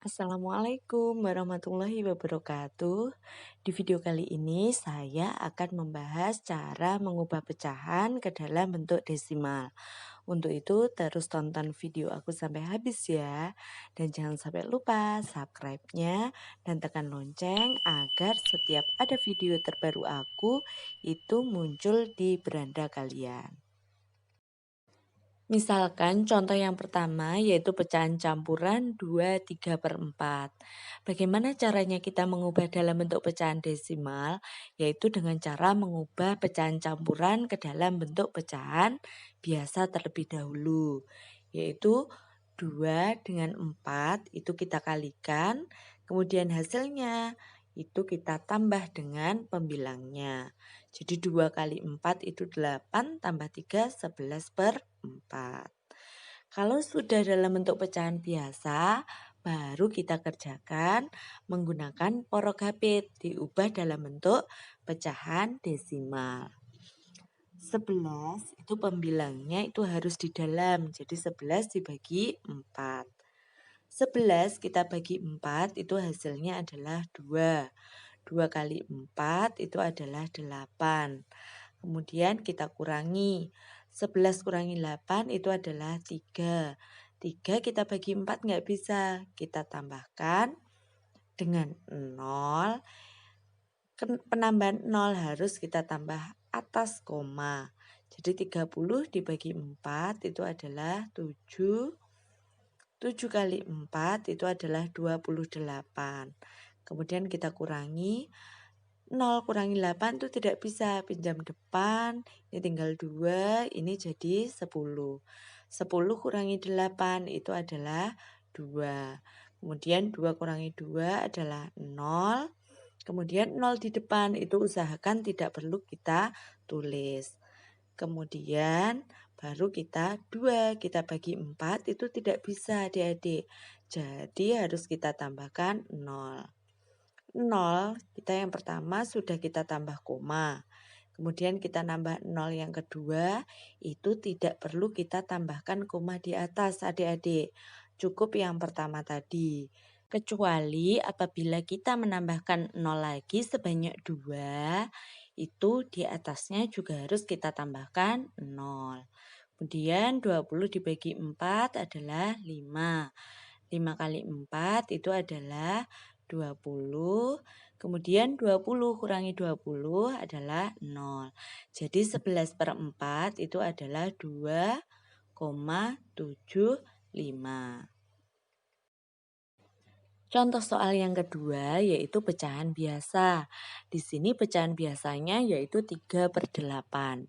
Assalamualaikum warahmatullahi wabarakatuh. Di video kali ini saya akan membahas cara mengubah pecahan ke dalam bentuk desimal. Untuk itu terus tonton video aku sampai habis ya. Dan jangan sampai lupa subscribe-nya dan tekan lonceng agar setiap ada video terbaru aku itu muncul di beranda kalian. Misalkan contoh yang pertama yaitu pecahan campuran 2/3/4. Bagaimana caranya kita mengubah dalam bentuk pecahan desimal? Yaitu dengan cara mengubah pecahan campuran ke dalam bentuk pecahan biasa terlebih dahulu. Yaitu 2 dengan 4 itu kita kalikan, kemudian hasilnya itu kita tambah dengan pembilangnya. Jadi 2 kali 4 itu 8 tambah 3 11/4. Kalau sudah dalam bentuk pecahan biasa, baru kita kerjakan menggunakan porogapit diubah dalam bentuk pecahan desimal. 11 itu pembilangnya itu harus di dalam, jadi 11 dibagi 4. 11 kita bagi 4 itu hasilnya adalah 2. 2 kali 4 itu adalah 8. Kemudian kita kurangi. 11 kurangi 8 itu adalah 3. 3 kita bagi 4 nggak bisa. Kita tambahkan dengan 0. Penambahan 0 harus kita tambah atas koma. Jadi 30 dibagi 4 itu adalah 7. 7 kali 4 itu adalah 28. Kemudian kita kurangi. 0 kurangi 8 itu tidak bisa, pinjam depan, ini tinggal 2, ini jadi 10. 10 kurangi 8 itu adalah 2. Kemudian 2 kurangi 2 adalah 0. Kemudian 0 di depan itu usahakan tidak perlu kita tulis. Kemudian baru kita 2, kita bagi 4 itu tidak bisa adik-adik. Jadi harus kita tambahkan 0. 0 kita yang pertama sudah kita tambah koma. Kemudian kita nambah 0 yang kedua, itu tidak perlu kita tambahkan koma di atas adik-adik. Cukup yang pertama tadi. Kecuali apabila kita menambahkan 0 lagi sebanyak 2, itu di atasnya juga harus kita tambahkan 0. Kemudian 20 dibagi 4 adalah 5. 5 kali 4 itu adalah 20. Kemudian 20 kurangi 20 adalah 0. Jadi 11/4 itu adalah 2,75. Contoh soal yang kedua yaitu pecahan biasa. Di sini pecahan biasanya yaitu 3/8.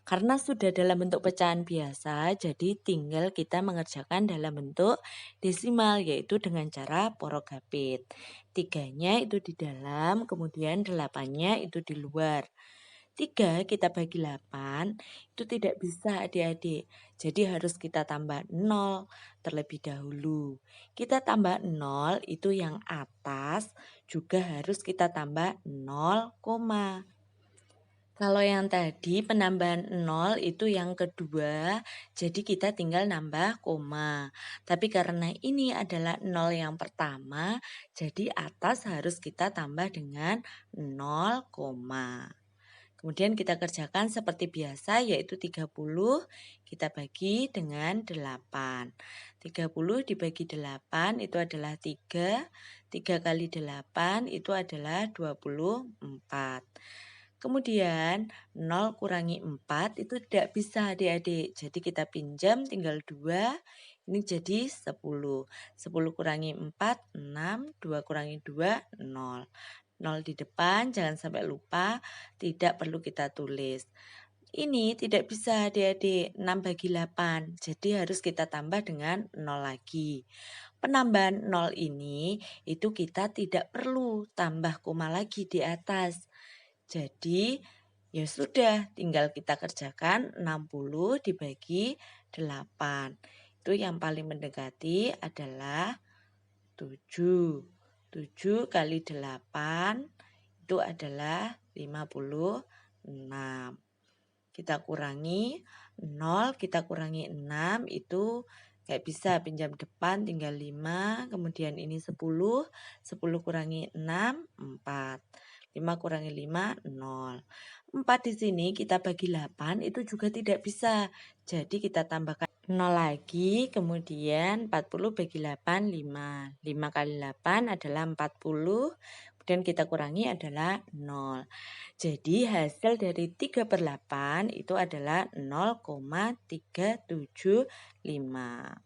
Karena sudah dalam bentuk pecahan biasa, jadi tinggal kita mengerjakan dalam bentuk desimal yaitu dengan cara porogapit. 3-nya itu di dalam, kemudian 8-nya itu di luar. 3 kita bagi 8 itu tidak bisa adik-adik. Jadi harus kita tambah 0 terlebih dahulu. Kita tambah 0 itu yang atas juga harus kita tambah 0, koma. Kalau yang tadi penambahan 0 itu yang kedua, jadi kita tinggal nambah koma. Tapi karena ini adalah 0 yang pertama, jadi atas harus kita tambah dengan 0, koma. Kemudian kita kerjakan seperti biasa yaitu 30 kita bagi dengan 8. 30 dibagi 8 itu adalah 3. 3 kali 8 itu adalah 24. Kemudian 0 kurangi 4 itu tidak bisa adik-adik. Jadi kita pinjam tinggal 2. Ini jadi 10. 10 kurangi 4, 6. 2 kurangi 2, 0. 0 di depan, jangan sampai lupa, tidak perlu kita tulis. Ini tidak bisa adik-adik, 6 bagi 8, jadi harus kita tambah dengan 0 lagi. Penambahan 0 ini, itu kita tidak perlu tambah koma lagi di atas. Jadi, ya sudah, tinggal kita kerjakan 60 dibagi 8. Itu yang paling mendekati adalah 7. 7 kali 8 itu adalah 56. Kita kurangi 0, kita kurangi 6 itu Kayak bisa pinjam depan tinggal 5, kemudian ini 10, 10 kurangi 6, 4. 5 kurangi 5, 0. 4 di sini kita bagi 8 itu juga tidak bisa. Jadi kita tambahkan 0 lagi, kemudian 40 bagi 8, 5. 5 kali 8 adalah 40, kemudian kita kurangi adalah 0. Jadi hasil dari 3/8 itu adalah 0,375.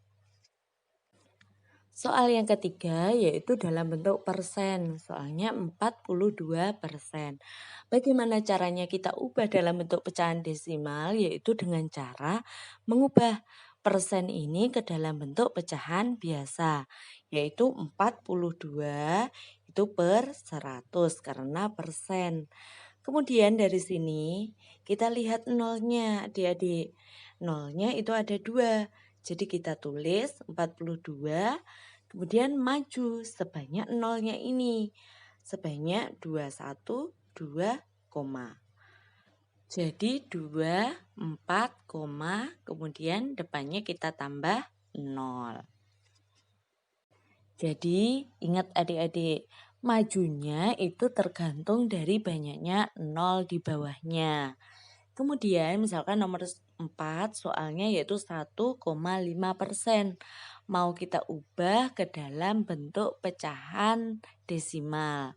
Soal yang ketiga yaitu dalam bentuk persen, soalnya 42%. Bagaimana caranya kita ubah dalam bentuk pecahan desimal? Yaitu dengan cara mengubah persen ini ke dalam bentuk pecahan biasa, yaitu 42 itu per 100 karena persen. Kemudian dari sini kita lihat nolnya adik-adik. Nolnya itu ada 2. Jadi kita tulis 42, kemudian maju sebanyak nolnya ini. Sebanyak 212, koma. Jadi 2, 4, koma, kemudian depannya kita tambah 0. Jadi ingat adik-adik, majunya itu tergantung dari banyaknya 0 di bawahnya. Kemudian misalkan nomor 4 soalnya yaitu 1,5%. Mau kita ubah ke dalam bentuk pecahan desimal.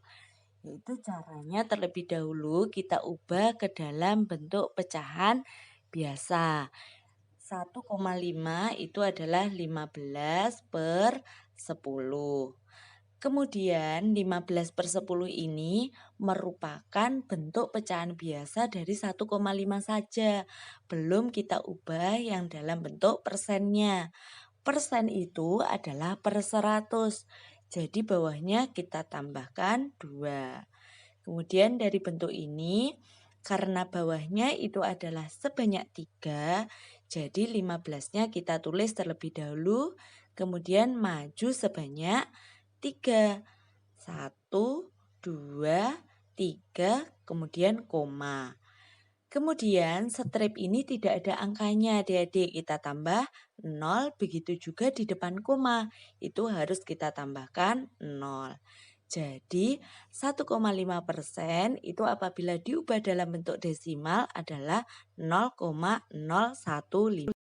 Yaitu caranya terlebih dahulu kita ubah ke dalam bentuk pecahan biasa. 1,5 itu adalah 15 per 10. Kemudian 15 per 10 ini merupakan bentuk pecahan biasa dari 1,5 saja. Belum kita ubah yang dalam bentuk persennya. Persen itu adalah per 100. Jadi bawahnya kita tambahkan 2. Kemudian dari bentuk ini, karena bawahnya itu adalah sebanyak 3, jadi 15-nya kita tulis terlebih dahulu, kemudian maju sebanyak 3. 1, 2, 3, kemudian koma. Kemudian strip ini tidak ada angkanya adik-adik, kita tambah 0, begitu juga di depan koma, itu harus kita tambahkan 0. Jadi 1,5% itu apabila diubah dalam bentuk desimal adalah 0,015.